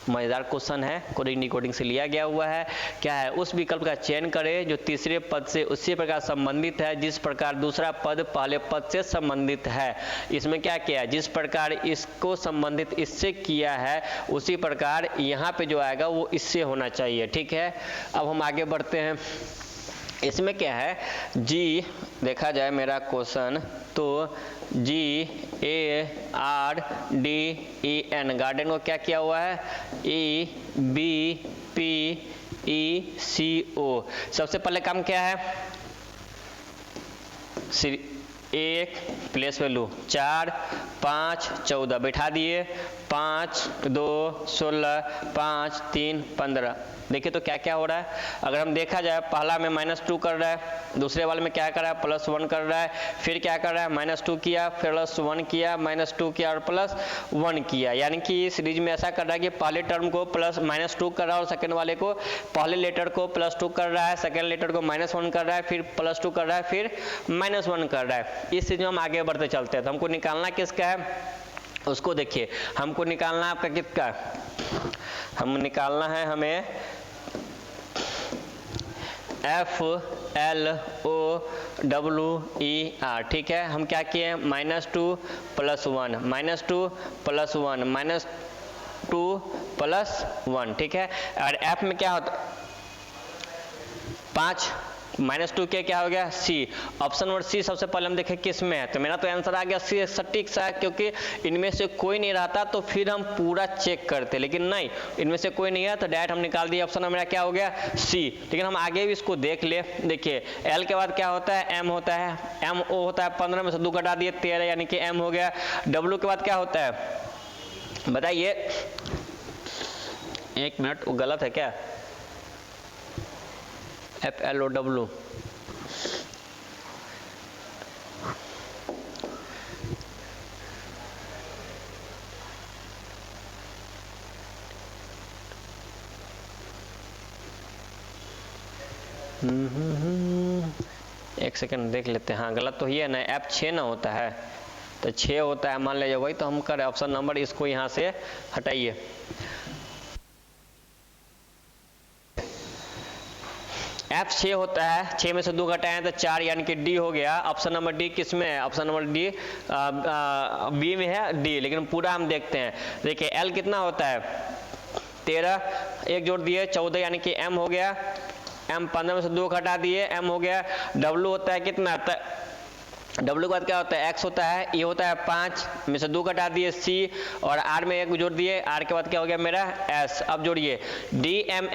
मज़ेदार क्वेश्चन है, कोडिंग डिकोडिंग से लिया गया हुआ है। क्या है उस विकल्प का चयन करें जो तीसरे पद से उसी प्रकार संबंधित है जिस प्रकार दूसरा पद पहले पद से संबंधित है। इसमें क्या किया है, जिस प्रकार इसको संबंधित इससे किया है उसी प्रकार यहाँ पे जो आएगा वो इससे होना चाहिए, ठीक है। अब हम आगे बढ़ते हैं। इसमें क्या है जी, देखा जाए मेरा क्वेश्चन तो G A R D E N, garden को क्या किया हुआ है ई बी पी ई सी ओ। सबसे पहले काम क्या है 1 प्लेस वैल्यू 4 5 14 बैठा दिए, 5 2 16 5 3 15। देखिए तो क्या क्या हो रहा है, अगर हम देखा जाए पहला में -2 कर रहा है, दूसरे वाले में क्या कर रहा है +1 कर रहा है, फिर क्या कर रहा है -2 किया, फिर +1 किया, -2 किया और +1 किया। यानी कि सीरीज में ऐसा कर रहा है कि पहले टर्म को -2 कर रहा है और सेकंड वाले को पहले लेटर को +2 कर रहा है, सेकंड लेटर को -1 कर रहा है, फिर +2 कर रहा है, फिर -1 कर रहा है। इस चीज में हम आगे बढ़ते चलते हैं। तो हमको निकालना किसका है उसको देखिए, हमको निकालना आपका किसका, हम निकालना है हमें F L O W E R, ठीक है। हम क्या किए -2 + 1 -2 + 1 -2 + 1, ठीक है। और F में क्या होता 5 -2 के क्या हो गया सी, ऑप्शन नंबर सी सबसे पहले हम देखें किस में है, तो मेरा तो आंसर आ गया सी सटीक सा है, क्योंकि इनमें से कोई नहीं रहता तो फिर हम पूरा चेक करते, लेकिन नहीं इनमें से कोई नहीं है तो डायरेक्ट हम निकाल दिए, ऑप्शन मेरा क्या हो गया सी। लेकिन हम आगे भी इसको देख ले, देखिए एल के बाद क्या होता है एम होता है, एम ओ होता है 15 में से 2 घटा दिए 13 यानी कि एम हो गया। डब्ल्यू के बाद क्या होता है बताइए, 1 मिनट वो गलत है क्या, FLOW एक सेकंड देख लेते हैं। हाँ गलत तो ही है ना, F6 ना होता है तो 6 होता है, मान लीजिए वही तो हम करें ऑप्शन नंबर, इसको यहाँ से हटाइए। F6 होता है, 6 में से 2 घटाएं तो 4 यानी कि डी हो गया। ऑप्शन नंबर डी किस में है, ऑप्शन नंबर डी बी में है डी, लेकिन पूरा हम देखते हैं। देखिए एल कितना होता है 13, 1 जोड़ दिए 14 यानी कि एम हो गया, एम 15 में से 2 घटा दिए एम हो गया। डब्ल्यू होता है कितना, डब्ल्यू के बाद क्या होता है एक्स होता है, ई होता है 5 में से 2 घटा दिए सी, और आर में 1 जोड़ दिए, आर के बाद क्या हो गया मेरा एस। अब जोड़िए D M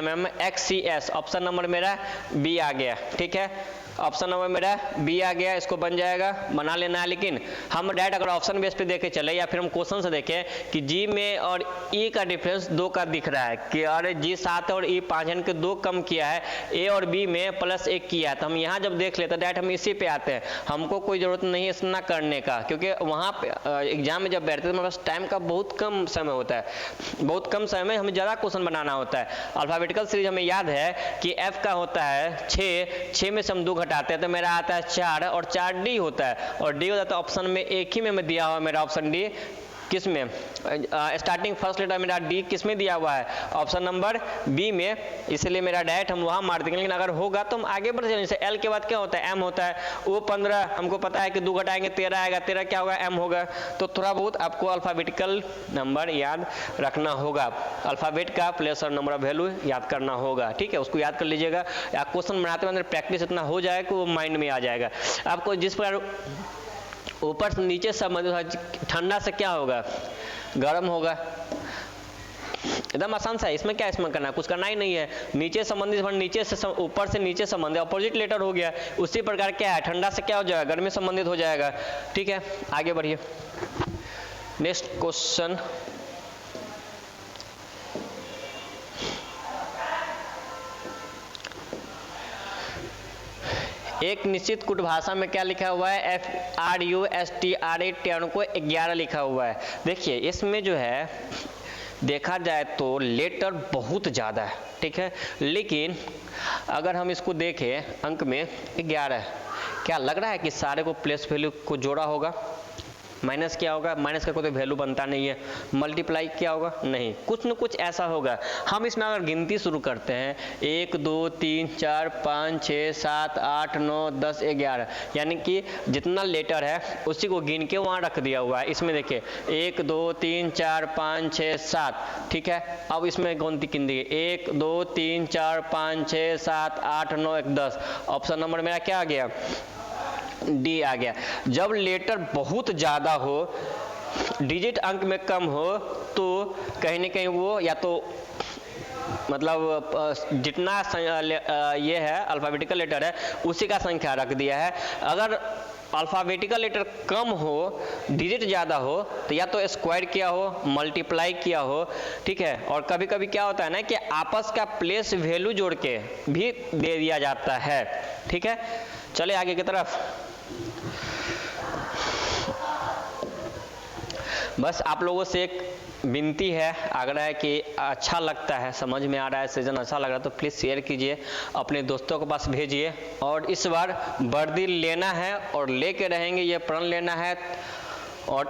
M X C S, option number मेरा बी आ गया, ठीक है। ऑप्शन नंबर मेरा बी आ गया, इसको बन जाएगा, बना लेना है। लेकिन हम डायरेक्ट अगर ऑप्शन बेस पे देखे चले या फिर हम क्वेश्चन से देखें कि जी में और ई का डिफरेंस 2 का दिख रहा है कि अरे जी 7 और ई 5 यानी कि 2 कम किया है, ए और बी में +1 किया है, तो हम यहाँ जब देख लेते हैं डायरेक्ट हम इसी पे आते हैं। हमको कोई ज़रूरत नहीं है इतना करने का, क्योंकि वहाँ पे एग्जाम में जब बैठते हैं तो हमारे पास टाइम का बहुत कम समय होता है, बहुत कम समय में हमें ज़्यादा क्वेश्चन बनाना होता है। अल्फाबेटिकल सीरीज हमें याद है कि एफ का होता है 6 में से हम 2 घटाते हैं तो मेरा आता है 4, और 4 डी होता है, और डी होता है तो ऑप्शन में एक ही में दिया हुआ मेरा ऑप्शन डी किस में, स्टार्टिंग फर्स्ट लेटर मेरा डी किस में दिया हुआ है, ऑप्शन नंबर बी में, इसलिए मेरा डायरेक्ट हम वहाँ मार देंगे। लेकिन अगर होगा तो हम आगे बढ़ जाएंगे। जैसे एल के बाद क्या होता है एम होता है, वो 15 हमको पता है कि 2 घटाएंगे 13 आएगा, 13 क्या होगा एम होगा। तो थोड़ा बहुत आपको अल्फाबेटिकल नंबर याद रखना होगा, अल्फाबेट का प्लेस और नंबर ऑफ वैल्यू याद करना होगा, ठीक है, उसको याद कर लीजिएगा। या क्वेश्चन बनाते हुए अंदर प्रैक्टिस इतना हो जाए कि वो माइंड में आ जाएगा आपको। जिस पर ऊपर से नीचे संबंधित, ठंडा से क्या होगा गर्म होगा, एकदम आसान सा है। इसमें क्या इसमें करना, कुछ करना ही नहीं है। नीचे संबंधित नीचे से ऊपर से नीचे संबंधित, अपोजिट लेटर हो गया, उसी प्रकार क्या है ठंडा से क्या हो जाएगा गर्मी संबंधित हो जाएगा, ठीक है। आगे बढ़िए नेक्स्ट क्वेश्चन। एक निश्चित कूट भाषा में क्या लिखा हुआ है, FRUSTRAT को 11 लिखा हुआ है। देखिए इसमें जो है देखा जाए तो लेटर बहुत ज़्यादा है, ठीक है, लेकिन अगर हम इसको देखें अंक में 11 है, क्या लग रहा है कि सारे को प्लेस वैल्यू को जोड़ा होगा? माइनस क्या होगा? माइनस का कोई तो वैल्यू बनता नहीं है। मल्टीप्लाई क्या होगा? नहीं, कुछ न कुछ ऐसा होगा। हम इसमें अगर गिनती शुरू करते हैं 1 2 3 4 5 6 7 8 9 10 11, यानी कि जितना लेटर है उसी को गिन के वहाँ रख दिया हुआ है। इसमें देखिए 1 2 3 4 5 6 7, ठीक है। अब इसमें गिनती गिनिए 1 2 3 4 5 6 7 8 9 1 10। ऑप्शन नंबर मेरा क्या आ गया? डी आ गया। जब लेटर बहुत ज़्यादा हो, डिजिट अंक में कम हो, तो कहीं ना कहीं वो या तो मतलब जितना ये है अल्फ़ाबेटिकल लेटर है उसी का संख्या रख दिया है। अगर अल्फ़ाबेटिकल लेटर कम हो, डिजिट ज़्यादा हो, तो या तो स्क्वायर किया हो, मल्टीप्लाई किया हो, ठीक है। और कभी कभी क्या होता है ना कि आपस का प्लेस वैल्यू जोड़ के भी दे दिया जाता है, ठीक है। चले आगे की तरफ। बस आप लोगों से एक विनती है, आग्रह है कि अच्छा लगता है, समझ में आ रहा है, सेशन अच्छा लग रहा है तो प्लीज़ शेयर कीजिए, अपने दोस्तों के पास भेजिए। और इस बार वर्दी लेना है और लेके रहेंगे, ये प्रण लेना है और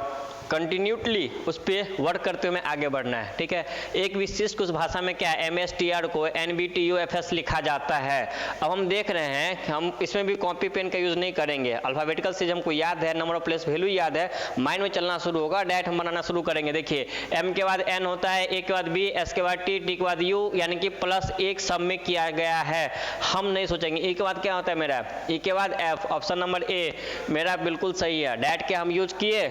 कंटिन्यूटली उस पर वर्क करते हुए आगे बढ़ना है, ठीक है। एक विशिष्ट उस भाषा में क्या है, MSTR को NBTUFS लिखा जाता है। अब हम देख रहे हैं हम इसमें भी कॉपी पेन का यूज़ नहीं करेंगे। अल्फ़ाबेटिकल से हमको याद है, नंबर ऑफ प्लेस वैल्यू याद है, माइंड में चलना शुरू होगा, डायरेक्ट हम बनाना शुरू करेंगे। देखिए M के बाद N होता है, A के बाद B, S के बाद T, T के बाद U, यानी कि प्लस एक सब में किया गया है। हम नहीं सोचेंगे E के बाद क्या होता है मेरा, E के बाद F। ऑप्शन नंबर A मेरा बिल्कुल सही है। डायरेक्ट के हम यूज किए,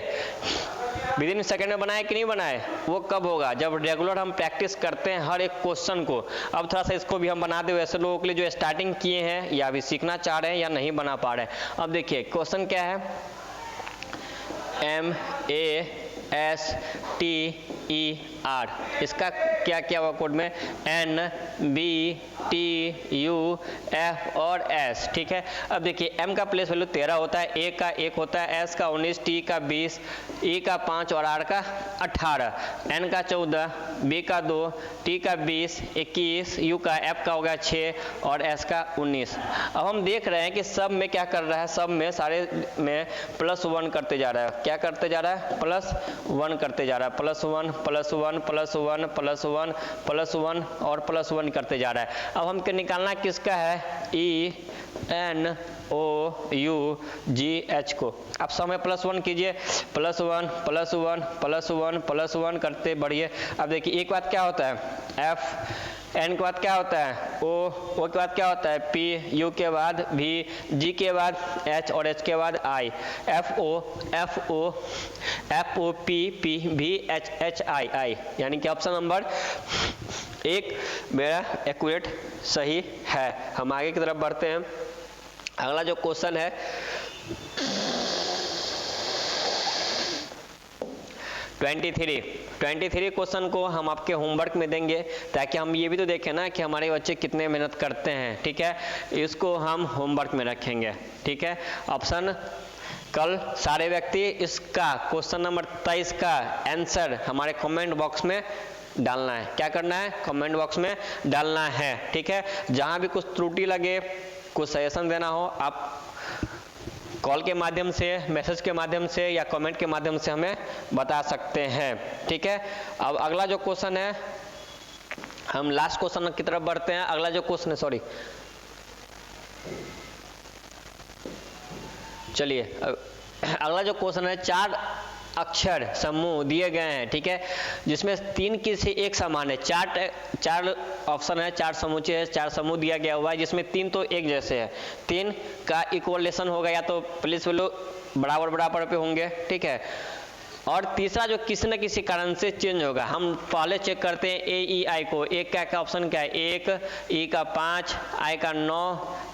विद इन सेकेंड में बनाए कि नहीं बनाए? वो कब होगा? जब रेगुलर हम प्रैक्टिस करते हैं हर एक क्वेश्चन को। अब थोड़ा सा इसको भी हम बना दे ऐसे लोगों के लिए जो स्टार्टिंग किए हैं या अभी सीखना चाह रहे हैं या नहीं बना पा रहे हैं। अब देखिए क्वेश्चन क्या है, MASTER, इसका क्या क्या हुआ कोड में, NBTUF और S, ठीक है। अब देखिए M का प्लेस वैल्यू 13 होता है, A का 1 होता है, S का 19, T का 20, E का 5 और R का 18, N का 14, B का 2, T का 20, 21, U का F का हो गया 6 और S का 19। अब हम देख रहे हैं कि सब में क्या कर रहा है, सब में सारे में +1 करते जा रहा है। क्या करते जा रहा है? +1 करते जा रहा है। +1 +1 +1 +1 +1 और +1 करते जा रहा है। अब हमको निकालना किसका है, ENOUGH को। अब समय +1 कीजिए, +1 +1 +1 +1 करते बढ़िए। अब देखिए एक बात क्या होता है, F, N के बाद क्या होता है, O के बाद क्या होता है, P, U के बाद V, G के बाद H और H के बाद I, FO P V H I, यानी कि ऑप्शन नंबर 1 मेरा एक्यूरेट सही है। हम आगे की तरफ बढ़ते हैं। अगला जो क्वेश्चन है 23 क्वेश्चन को हम आपके होमवर्क में देंगे, ताकि हम ये भी तो देखें ना कि हमारे बच्चे कितने मेहनत करते हैं, ठीक है। इसको हम होमवर्क में रखेंगे, ठीक है। ऑप्शन कल सारे व्यक्ति इसका क्वेश्चन नंबर 23 का आंसर हमारे कमेंट बॉक्स में डालना है। क्या करना है? कमेंट बॉक्स में डालना है, ठीक है। जहां भी कुछ त्रुटि लगे, कुछ सजेशन देना हो, आप कॉल के माध्यम से, मैसेज के माध्यम से या कमेंट के माध्यम से हमें बता सकते हैं, ठीक है। अब अगला जो क्वेश्चन है, हम लास्ट क्वेश्चन की तरफ बढ़ते हैं। अगला जो क्वेश्चन है, सॉरी, चलिए अगला जो क्वेश्चन है, 4 अक्षर समूह दिए गए हैं, ठीक है, जिसमें 3 किसी एक समान है। 4 ऑप्शन है, 4 समूचे है, 4 समूह दिया गया हुआ है, जिसमें 3 तो एक जैसे है। 3 का इक्वलेशन होगा, या तो प्लेस वैल्यू बराबर पे होंगे, ठीक है। और तीसरा जो किसी न किसी कारण से चेंज होगा। हम पहले चेक करते हैं ए ई आई को। एक क्या ऑप्शन क्या है, 1, ई का 5, आई का 9,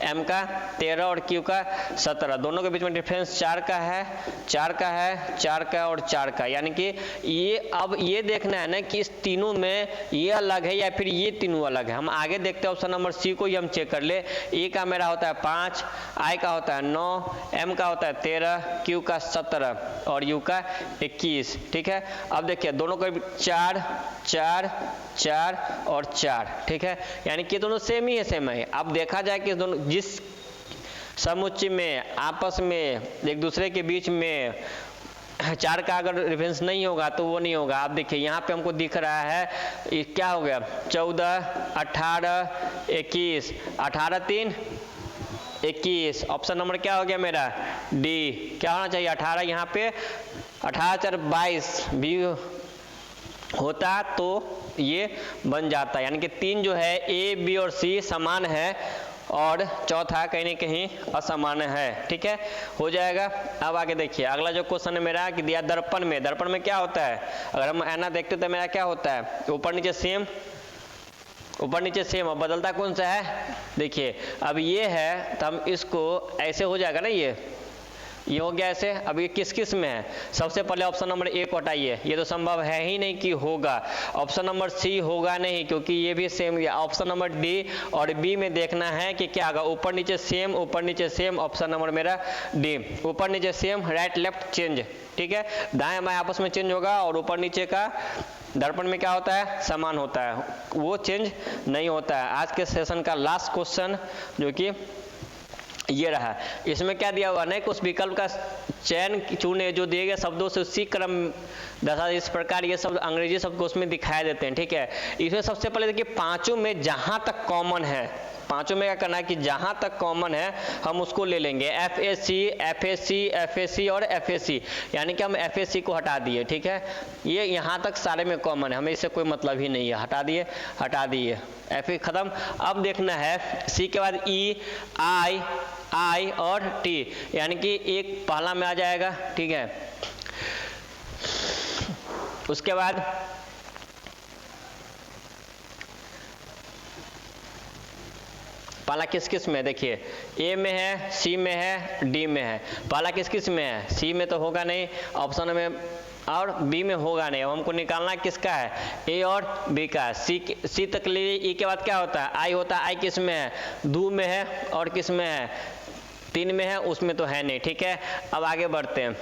एम का 13 और क्यू का 17। दोनों के बीच में डिफरेंस 4 का है, 4 का है, 4 का और 4 का। यानी कि ये अब ये देखना है ना कि इस तीनों में ये अलग है या फिर ये तीनों अलग है। हम आगे देखते हैं ऑप्शन नंबर सी को ही हम चेक कर ले। ई का मेरा होता है 5, आई का होता है 9, एम का होता है 13, क्यू का 17 और यू का 21। ठीक है, अब देखिए दोनों को 4, 4, 4 और 4। ठीक है, यानी कि दोनों सेम ही है, सेम है। अब देखा जाए कि दोनों जिस समुच्चय में आपस में एक दूसरे के बीच में 4 का अगर रेफरेंस नहीं होगा तो वो नहीं होगा। आप देखिए यहाँ पे हमको दिख रहा है ये क्या हो गया, 14, 18, 21, 18, 3, 21। ऑप्शन नंबर क्या हो गया मेरा, डी। क्या होना चाहिए, 18। यहाँ पे 18, 4, 22 भी होता तो ये बन जाता। यानी कि 3 जो है ए, बी और सी समान है और चौथा कहीं न कहीं असमान है। ठीक है, हो जाएगा। अब आगे देखिए अगला जो क्वेश्चन है मेरा कि दिया दर्पण में। दर्पण में क्या होता है, अगर हम ऐना देखते तो मेरा क्या होता है, ऊपर नीचे सेम, ऊपर नीचे सेम। अब बदलता कौन सा है, देखिए अब ये है तो हम इसको ऐसे हो जाएगा ना, ये हो गया ऐसे। अब ये किस किस में है, सबसे पहले ऑप्शन नंबर ए को हटाइए, ये तो संभव है ही नहीं कि होगा। ऑप्शन नंबर सी होगा नहीं क्योंकि ये भी सेम। ऑप्शन नंबर डी और बी में देखना है कि क्या होगा, ऊपर नीचे सेम, ऊपर नीचे सेम। ऑप्शन नंबर मेरा डी, ऊपर नीचे सेम, राइट लेफ्ट चेंज। ठीक है, दाएं बाएं आपस में चेंज होगा और ऊपर नीचे का दर्पण में क्या होता है, समान होता है, वो चेंज नहीं होता है। आज के सेशन का लास्ट क्वेश्चन जो कि ये रहा, इसमें क्या दिया हुआ नहीं, कुछ विकल्प का चयन चुने, जो दिए गए शब्दों से उसी क्रम दशा इस प्रकार ये शब्द अंग्रेजी शब्द को उसमें दिखाई देते हैं। ठीक है, इसमें सबसे पहले देखिए पांचों में जहां तक कॉमन है, पांचों में क्या करना है कि जहां तक कॉमन है हम उसको ले लेंगे। FAC, FAC, FAC और FAC, यानी कि हम FAC को हटा दिए। ठीक है, ये यहाँ तक सारे में कॉमन है, हमें इससे कोई मतलब ही नहीं है, हटा दिए, हटा दिए। FA खत्म। अब देखना है C के बाद E, I और T, यानी कि एक पहला में आ जाएगा। ठीक है, उसके बाद पहला किस किस में, देखिए ए में है, सी में है, डी में है। पहला किस किस में है, सी में तो होगा नहीं, ऑप्शन में और बी में होगा नहीं। अब हमको निकालना किसका है, ए और बी का। सी तक ले, ई के बाद क्या होता है, आई होता है। आई किस में है, 2 में है और किस में है, 3 में है, उसमें तो है नहीं। ठीक है, अब आगे बढ़ते हैं।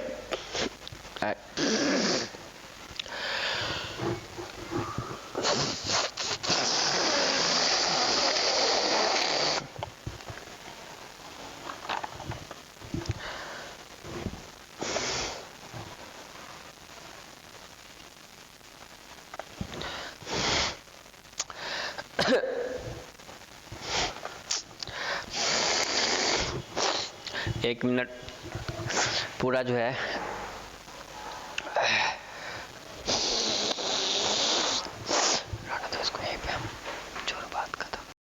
एक मिनट, पूरा जो है